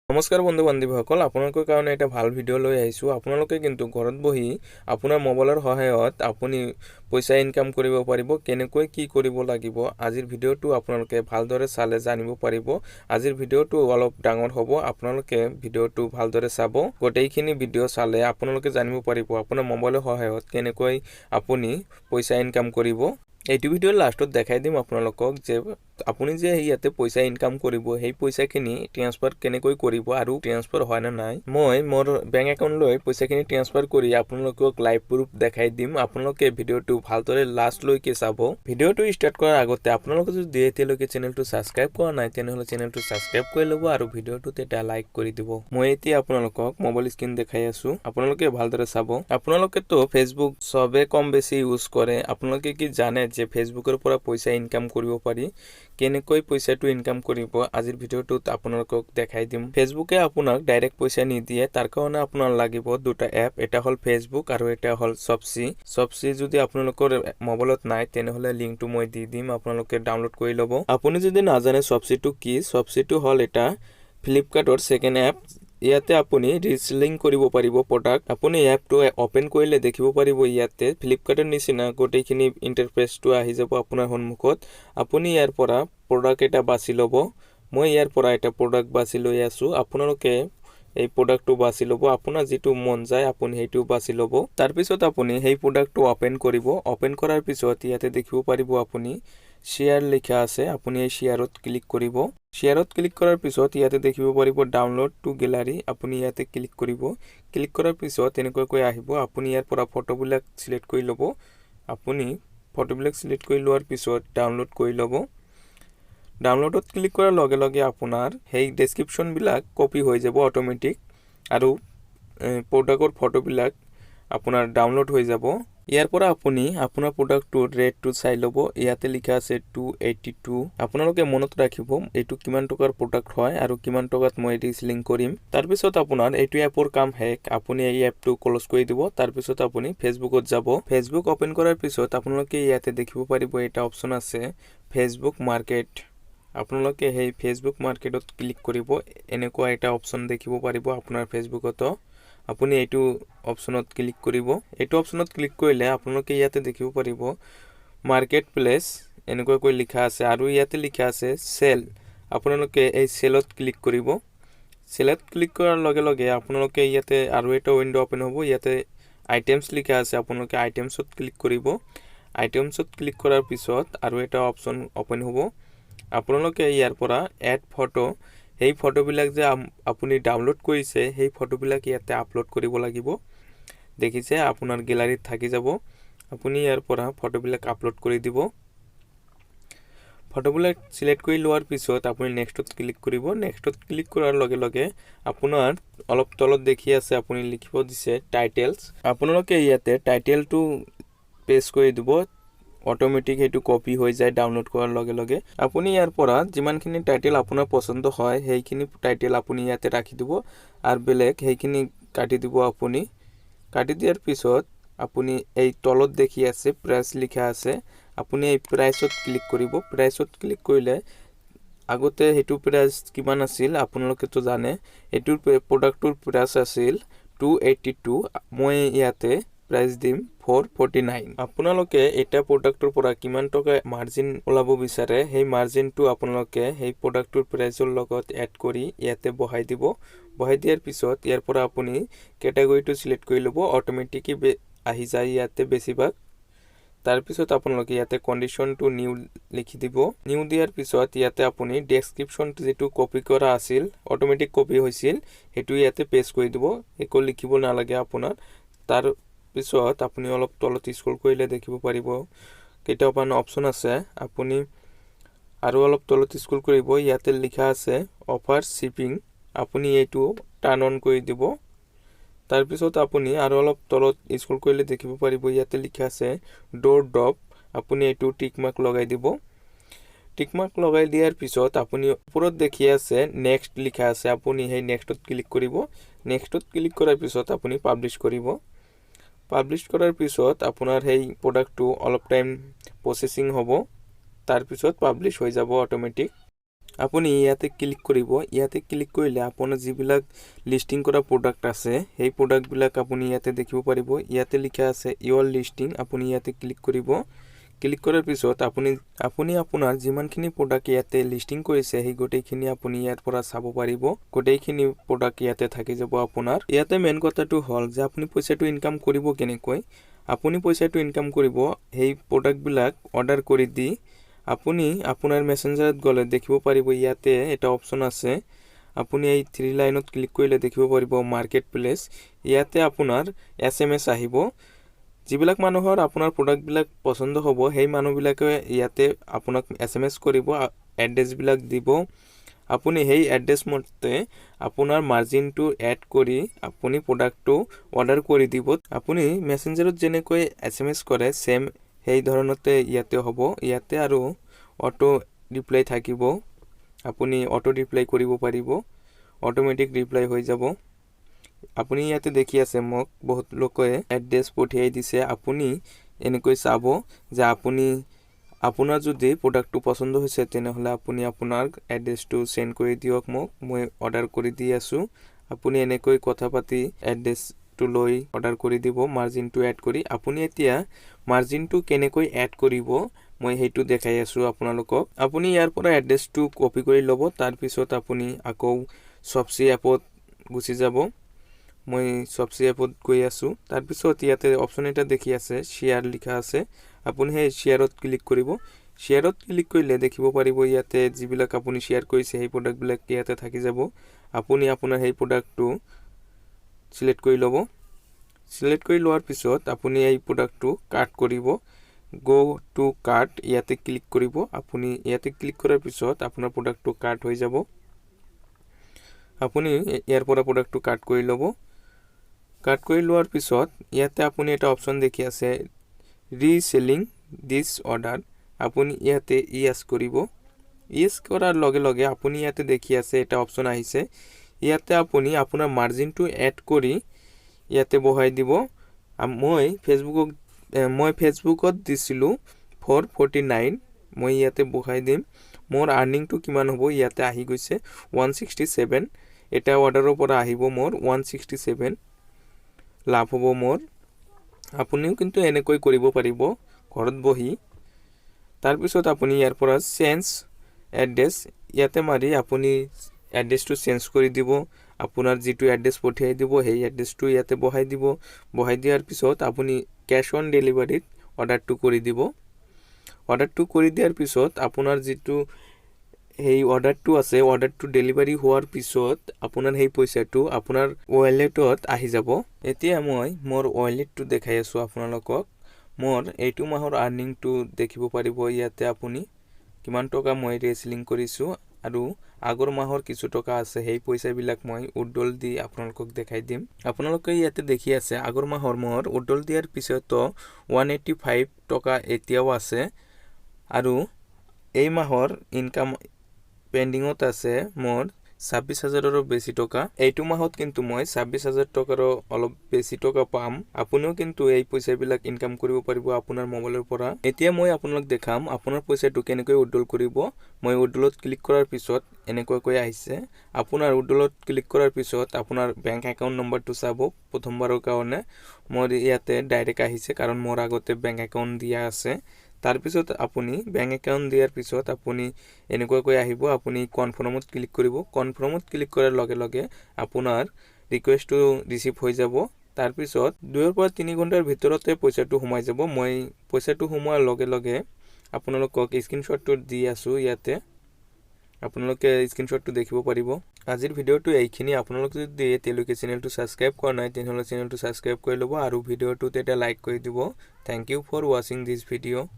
নমস্কাৰ বন্ধু বান্ধৱীসকল, আপোনালোকৰ কাৰণে এটা ভাল ভিডিঅ' লৈ আহিছোঁ। আপোনালোকে কিন্তু ঘৰত বহি আপোনাৰ মোবাইলৰ সহায়ত আপুনি পইচা ইনকাম কৰিব পাৰিব। কেনেকৈ কি কৰিব লাগিব আজিৰ ভিডিঅ'টো আপোনালোকে ভালদৰে চালে জানিব পাৰিব। আজিৰ ভিডিঅ'টো অলপ ডাঙৰ হ'ব, আপোনালোকে ভিডিঅ'টো ভালদৰে চাব। গোটেইখিনি ভিডিঅ' চালে আপোনালোকে জানিব পাৰিব আপোনাৰ মোবাইলৰ সহায়ত কেনেকৈ আপুনি পইচা ইনকাম কৰিব। এইটো ভিডিঅ'ৰ লাষ্টত দেখাই দিম আপোনালোকক যে আপুনি যে ইয়াতে পইচা ইনকাম কৰিব, সেই পইচাখিনি ট্ৰান্সফাৰ কেনেকৈ কৰিব আৰু ট্ৰান্সফাৰ হয় না নাই। মই মোৰ বেংক একাউণ্টলৈ পইচাখিনি ট্ৰান্সফাৰ কৰি আপোনালোকক লাইভ প্ৰুফ দেখাই দিম। আপোনালোকে ভিডিঅ'টো ভালদৰে লাষ্টলৈকে চাব। ভিডিঅ'টো ষ্টাৰ্ট কৰাৰ আগতে আপোনালোকে যদি এতিয়ালৈকে চেনেলটো ছাবস্ক্ৰাইব কৰা নাই তেনেহ'লে চেনেলটো ছাবস্ক্ৰাইব কৰি ল'ব আৰু ভিডিঅ'টোত এটা লাইক কৰি দিব। মই এতিয়া আপোনালোকক মোবাইল স্ক্ৰীন দেখাই আছোঁ, আপোনালোকে ভালদৰে চাব। আপোনালোকেতো ফেচবুক চবে কম বেছি ইউজ কৰে। আপোনালোকে কি জানে যে ফেচবুকৰ পৰা পইচা ইনকাম কৰিব পাৰি? কেনেকৈ পইচাটো ইনকাম কৰিব আজিৰ ভিডিঅ'টোত আপোনালোকক দেখাই দিম। ফেচবুকে আপোনাক ডাইৰেক্ট পইচা নিদিয়ে, তাৰ কাৰণে আপোনাৰ লাগিব দুটা এপ। এটা হ'ল ফেচবুক আৰু এটা হ'ল শ্বপচি। শ্বপচি যদি আপোনালোকৰ মোবাইলত নাই তেনেহ'লে লিংকটো মই দি দিম, আপোনালোকে ডাউনলোড কৰি ল'ব। আপুনি যদি নাজানে শ্বপচিটো কি, শ্বপচিটো হ'ল এটা ফ্লিপকাৰ্টৰ ছেকেণ্ড এপ। ইয়াতে আপুনি ৰিচেলিং কৰিব পাৰিব প্ৰডাক্ট। আপুনি এপটো অপেন কৰিলে দেখিব পাৰিব ইয়াতে ফ্লিপকাৰ্টৰ নিচিনা গোটেইখিনি ইণ্টাৰফেচটো আহি যাব আপোনাৰ সন্মুখত। আপুনি ইয়াৰ পৰা প্ৰডাক্ট এটা বাছি ল'ব। মই ইয়াৰ পৰা এটা প্ৰডাক্ট বাছি লৈ আছোঁ। আপোনালোকে এই প্ৰডাক্টটো বাছি ল'ব, আপোনাৰ যিটো মন যায় আপুনি সেইটো বাছি ল'ব। তাৰপিছত আপুনি সেই প্ৰডাক্টটো অপেন কৰিব। অপেন কৰাৰ পিছত ইয়াতে দেখিব পাৰিব আপুনি শ্বেয়াৰ লিখা আছে, আপুনি এই শ্বেয়াৰত ক্লিক কৰিব। শ্বেয়াৰত ক্লিক কৰাৰ পিছত ইয়াতে দেখিব পাৰিব ডাউনলোড টু গেলাৰী, আপুনি ইয়াতে ক্লিক কৰিব। ক্লিক কৰাৰ পিছত এনেকুৱাকৈ আহিব। আপুনি ইয়াৰ পৰা ফটোবিলাক চিলেক্ট কৰি ল'ব। আপুনি ফটোবিলাক চিলেক্ট কৰি লোৱাৰ পিছত ডাউনলোড কৰি ল'ব। ডাউনলোডত ক্লিক কৰাৰ লগে লগে আপোনাৰ সেই ডেছক্ৰিপশ্যনবিলাক কপি হৈ যাব অট'মেটিক আৰু প্ৰডাক্টৰ ফটোবিলাক আপোনাৰ ডাউনলোড হৈ যাব। ইয়াৰ পৰা আপুনি আপোনাৰ প্ৰডাক্টটোৰ ৰেটটো চাই ল'ব। ইয়াতে লিখা আছে 282। আপোনালোকে মনত ৰাখিব এইটো কিমান টকাৰ প্ৰডাক্ট হয় আৰু কিমান টকাত মই ৰিচেলিং কৰিম। তাৰপিছত আপোনাৰ এইটো এপৰ কাম শেষ, আপুনি এই এপটো ক্ল'জ কৰি দিব। তাৰপিছত আপুনি ফেচবুকত যাব। ফেচবুক অপেন কৰাৰ পিছত আপোনালোকে ইয়াতে দেখিব পাৰিব এটা অপশ্যন আছে ফেচবুক মাৰ্কেট। আপোনালোকে সেই ফেচবুক মাৰ্কেটত ক্লিক কৰিব। এনেকুৱা এটা অপশ্যন দেখিব পাৰিব আপোনাৰ ফেচবুকতো। আপুনি এইটো অপশ্যনত ক্লিক কৰিব। এইটো অপশ্যনত ক্লিক কৰিলে আপোনালোকে ইয়াতে দেখিব পাৰিব মাৰ্কেট প্লেচ এনেকুৱাকৈ লিখা আছে আৰু ইয়াতে লিখা আছে চেল। আপোনালোকে এই চেলত ক্লিক কৰিব। চেলত ক্লিক কৰাৰ লগে লগে আপোনালোকে ইয়াতে আৰু এটা উইণ্ড' অপেন হ'ব। ইয়াতে আইটেমছ লিখা আছে, আপোনালোকে আইটেমছত ক্লিক কৰিব। আইটেমছত ক্লিক কৰাৰ পিছত আৰু এটা অপশ্যন অপেন হ'ব। আপোনালোকে ইয়াৰ পৰা এড ফটো, সেই ফটোবিলাক যে আপুনি ডাউনলোড কৰিছে সেই ফটোবিলাক ইয়াতে আপলোড কৰিব লাগিব। দেখিছে আপোনাৰ গেলাৰীত থাকি যাব। আপুনি ইয়াৰ পৰা ফটোবিলাক আপলোড কৰি দিব। ফটোবিলাক চিলেক্ট কৰি লোৱাৰ পিছত আপুনি নেক্সটত ক্লিক কৰিব। নেক্সটত ক্লিক কৰাৰ লগে লগে আপোনাৰ অলপ তলত দেখি আছে আপুনি লিখিব দিছে টাইটেলছ। আপোনালোকে ইয়াতে টাইটেলটো পেষ্ট কৰি দিব। অট'মেটিক সেইটো কপি হৈ যায় ডাউনলোড কৰাৰ লগে লগে। আপুনি ইয়াৰ পৰা যিমানখিনি টাইটেল আপোনাৰ পচন্দ হয় সেইখিনি টাইটেল আপুনি ইয়াতে ৰাখি দিব আৰু বেলেগ সেইখিনি কাটি দিব। আপুনি কাটি দিয়াৰ পিছত আপুনি এই তলত দেখি আছে প্ৰাইচ লিখা আছে, আপুনি এই প্ৰাইচত ক্লিক কৰিব। প্ৰাইচত ক্লিক কৰিলে আগতে সেইটো প্ৰাইচ কিমান আছিল আপোনালোকেতো জানে, এইটোৰ প্ৰডাক্টটোৰ প্ৰাইচ আছিল 282। মই ইয়াতে প্ৰাইচ দিম 449। আপোনালোকে এটা প্ৰডাক্টৰ পৰা কিমান টকা মাৰ্জিন ওলাব বিচাৰে সেই মাৰ্জিনটো আপোনালোকে সেই প্ৰডাক্টটোৰ প্ৰাইচৰ লগত এড কৰি ইয়াতে বহাই দিব। বহাই দিয়াৰ পিছত ইয়াৰ পৰা আপুনি কেটেগৰীটো চিলেক্ট কৰি ল'ব। অট'মেটিকলি আহি যায় ইয়াতে বেছিভাগ। তাৰপিছত আপোনালোকে ইয়াতে কণ্ডিশ্যনটো নিউ লিখি দিব। নিউ দিয়াৰ পিছত ইয়াতে আপুনি ডেছক্ৰিপশ্যনটো যিটো কপি কৰা আছিল অট'মেটিক কপি হৈছিল সেইটো ইয়াতে পেষ্ট কৰি দিব। একো লিখিব নালাগে আপোনাৰ। তাৰপিছত আপুনি অলপ তলত স্ক্ৰল কৰিলে দেখিব পাৰিব কেইটামান অপশ্যন আছে। আপুনি আৰু অলপ তলত স্ক্ৰল কৰিব, ইয়াতে লিখা আছে অফাৰ শ্বিপিং, আপুনি এইটো টাৰ্ণ অন কৰি দিব। তাৰপিছত আপুনি আৰু অলপ তলত স্ক্ৰল কৰিলে দেখিব পাৰিব ইয়াতে লিখা আছে ড'ৰ ড্ৰপ, আপুনি এইটো টিক মাৰ্ক লগাই দিব। টিক মাৰ্ক লগাই দিয়াৰ পিছত আপুনি ওপৰত দেখি আছে নেক্সট লিখা আছে, আপুনি সেই নেক্সটত ক্লিক কৰিব। নেক্সটত ক্লিক কৰাৰ পিছত আপুনি পাব্লিছ কৰিব। পাব্লিছ কৰাৰ পিছত আপোনাৰ সেই প্ৰডাক্টটো অলপ টাইম প্ৰচেছিং হ'ব, তাৰপিছত পাব্লিছ হৈ যাব অট'মেটিক। আপুনি ইয়াতে ক্লিক কৰিব ইয়াতে ক্লিক কৰিলে আপোনাৰ যিবিলাক লিস্টিং কৰা প্ৰডাক্ট আছে সেই প্ৰডাক্টবিলাক আপুনি ইয়াতে দেখিব পাৰিব ইয়াতে লিখা আছে ইয়ৰ লিস্টিং আপুনি ইয়াতে ক্লিক কৰিব ক্লিক কৰাৰ পিছত আপুনি আপোনাৰ যিমানখিনি প্ৰডাক্ট ইয়াতে লিস্টিং কৰিছে সেই গোটেইখিনি আপুনি ইয়াৰ পৰা চাব পাৰিব গোটেইখিনি প্ৰডাক্ট ইয়াতে থাকি যাব আপোনাৰ ইয়াতে মেইন কথাটো হ'ল যে আপুনি পইচাটো ইনকাম কৰিব কেনেকৈ আপুনি পইচাটো ইনকাম কৰিব সেই প্ৰডাক্টবিলাক অৰ্ডাৰ কৰি দি আপুনি আপোনাৰ মেসেঞ্জাৰত গলে দেখিব পাৰিব ইয়াতে এটা অপচন আছে আপুনি এই 3 লাইনত ক্লিক কৰিলে দেখিব পাৰিব মাৰ্কেট প্লেস ইয়াতে আপোনাৰ এসএমএস আহিব যিবিলাক মানুহৰ আপোনাৰ প্ৰডাক্ট বিলাক পছন্দ হ'ব সেই মানুহবিলাকে ইয়াতে আপোনাক এসএমএস কৰিব এড্ৰেছ বিলাক দিব আপুনি সেই এড্ৰেছ মতে আপোনাৰ মাৰ্জিনটো এড কৰি আপুনি প্ৰডাক্টটো অৰ্ডাৰ কৰি দিব আপুনি মেসেঞ্জাৰত যেনেকৈ এসএমএস কৰে সেম এই ধৰণতে ইয়াতে হ'ব ইয়াতে আৰু অটো ৰিপ্লাই থাকিব আপুনি অটো ৰিপ্লাই কৰিব পাৰিব অটোমেটিক ৰিপ্লাই হৈ যাব আপুনি ইয়াতে দেখি আছে মোক বহুত লোকে এড্ৰেছ পঠিয়াই দিছে আপুনি এনেকৈ চাব যে আপুনি আপোনাৰ যদি প্ৰডাক্টটো পছন্দ হৈছে তেনেহলে আপুনি আপোনাৰ এড্ৰেছটো সেন্ড কৰি দিয়ক মোক মই অৰ্ডাৰ কৰি দি আছো আপুনি এনেকৈ কথা পাতি এড্ৰেছটো লৈ অৰ্ডাৰ কৰি দিব মাৰ্জিনটো এড কৰি আপুনি এতিয়া মাৰ্জিনটো কেনেকৈ এড কৰিব মই হেতু দেখাই আছো আপোনালোকক আপুনি ইয়াৰ পৰা এড্ৰেছটো কপি কৰি লব তাৰ পিছত আপুনি আকৌ সবসি এপত গুচি যাব মই সবসি এপত গৈ আছো তাৰ পিছত ইয়াতে অপচন এটা দেখি আছে শেয়াৰ লিখা আছে আপুনি সেই শেয়াৰত ক্লিক কৰিব শেয়াৰত ক্লিক কৰিলে দেখিব পাৰিব ইয়াতে যিবিলাক আপুনি শেয়াৰ কৰিছে সেই প্ৰডাক্টবিলাক ইয়াতে থাকি যাব আপুনি আপোনাৰ সেই প্ৰডাক্টটো সিলেক্ট কৰি লব সিলেক্ট কৰি লোৱাৰ পিছত আপুনি এই প্ৰডাক্টটো কাট কৰিব গো টু কাৰ্ট ইয়াতে ক্লিক কৰিব আপুনি ইয়াতে ক্লিক কৰাৰ পিছত আপোনাৰ প্ৰডাক্টটো কাট হৈ যাব আপুনি ইয়াৰ পৰা প্ৰডাক্টটো কাট কৰি লব কাট কৰি লোৱাৰ পিছত ইয়াতে আপুনি এটা অপচন দেখি আছে ৰিসেলিং দিস অৰ্ডাৰ আপুনি ইয়াতে ইয়েস কৰিব ইয়েস কৰাৰ লগে লগে আপুনি ইয়াতে দেখি আছে এটা অপচন আহিছে ইয়াতে আপুনি আপোনাৰ মাৰ্জিনটো এড কৰি ইয়াতে বহাই দিব মই ফেসবুকত দিছিলো 449 মই ইয়াতে বহাই দিম মোৰ আৰ্নিংটো কিমান হ'ব ইয়াতে আহি গৈছে 167 এটা অৰ্ডাৰৰ পৰা আহিব মোৰ 167 লাভ হ'ব মোৰ আপুনিও কিন্তু এনেকৈ কৰিব পাৰিব ঘৰত বহি তাৰ পিছত আপুনি ইয়াৰ পৰা চেঞ্জ এড্ৰেছ ইয়াতে মাৰি আপুনি এড্ৰেছটো চেঞ্জ কৰি দিব আপোনাৰ যেটো এড্ৰেছ পঠিয়াই দিব সেই এড্ৰেছটো ইয়াতে বহাই দিব বহাই দিয়াৰ পিছত আপুনি ক্যাশ অন ডেলিভাৰীত অৰ্ডাৰটো কৰি দিব অৰ্ডাৰটো কৰি দিয়াৰ পিছত আপোনাৰ যেটো এই অৰ্ডাৰটো আছে অৰ্ডাৰটো ডেলিভাৰী হোৱাৰ পিছত আপোনাৰ সেই পইচাটো আপোনাৰ ওয়ালেটত আহি যাব এতিয়া মই মোৰ ওয়ালেটটো দেখাই আছো আপোনালোকক মোৰ এইটো মাহৰ আৰ্নিংটো দেখিব পাৰিব ইয়াতে আপুনি কিমান টকা মই ৰেসলিং কৰিছো আৰু আগৰ মাহৰ কিছু টকা আছে সেই পইচা বিলাক মই উডল দি আপোনালোকক দেখাই দিম আপোনালোকে ইয়াতে দেখি আছে আগৰ মাহৰ মোৰ উডল দিয়াৰ পিছত 185 টকা এতিয়াও আছে আৰু এই মাহৰ ইনকাম পেন্ডিংত আছে মোৰ 26000 বেছি টকা এইটো মাহত কিন্তু মই 26000 টকাৰ অলপ বেছি টকা পাম আপুনিও কিন্তু এই পইচা বিলাক ইনকাম কৰিব পাৰিব আপোনাৰ মোবাইলৰ পৰা এতিয়া মই আপোনাক দেখাম আপোনাৰ পইচাটো কেনেকৈ উডল কৰিব মই উডলত ক্লিক কৰাৰ পিছত এনেকৈ আহিছে আপোনাৰ উডলত ক্লিক কৰাৰ পিছত আপোনাৰ বেংক একাউন্ট নম্বৰটো চাব প্ৰথমবাৰৰ কাৰণে মোৰ ইয়াতে ডাইৰেক্ট আহিছে কাৰণ মোৰ আগতে বেংক একাউন্ট দিয়া আছে তাৰ পিছত আপুনি বেংক একাউন্ট দিয়াৰ পিছত আপুনি এনেকৈ আহিব আপুনি কনফাৰ্মত ক্লিক কৰিব কনফাৰ্মত ক্লিক কৰাৰ লগে লগে আপোনাৰ ৰিকুৱেষ্টটো ৰিসিভ হৈ যাব তাৰ পিছত 2 পৰা 3 ঘণ্টাৰ ভিতৰতে পইচাটো সোমাই যাব মই পইচাটো সোমোৱাৰ লগে লগে আপোনালোকক স্ক্ৰিনশ্বটটো দি আছো ইয়াতে আপোনালোকে স্ক্ৰিনশ্বটটো দেখিব পাৰিব আজিৰ ভিডিওটো এইখিনি আপোনালোকে যদি এতিয়ালৈকে চেনেলটো সাবস্ক্ৰাইব কৰা নাই তেনেহলে চেনেলটো সাবস্ক্ৰাইব কৰি লব আৰু ভিডিওটোত এটা লাইক কৰি দিব thank you for watching this video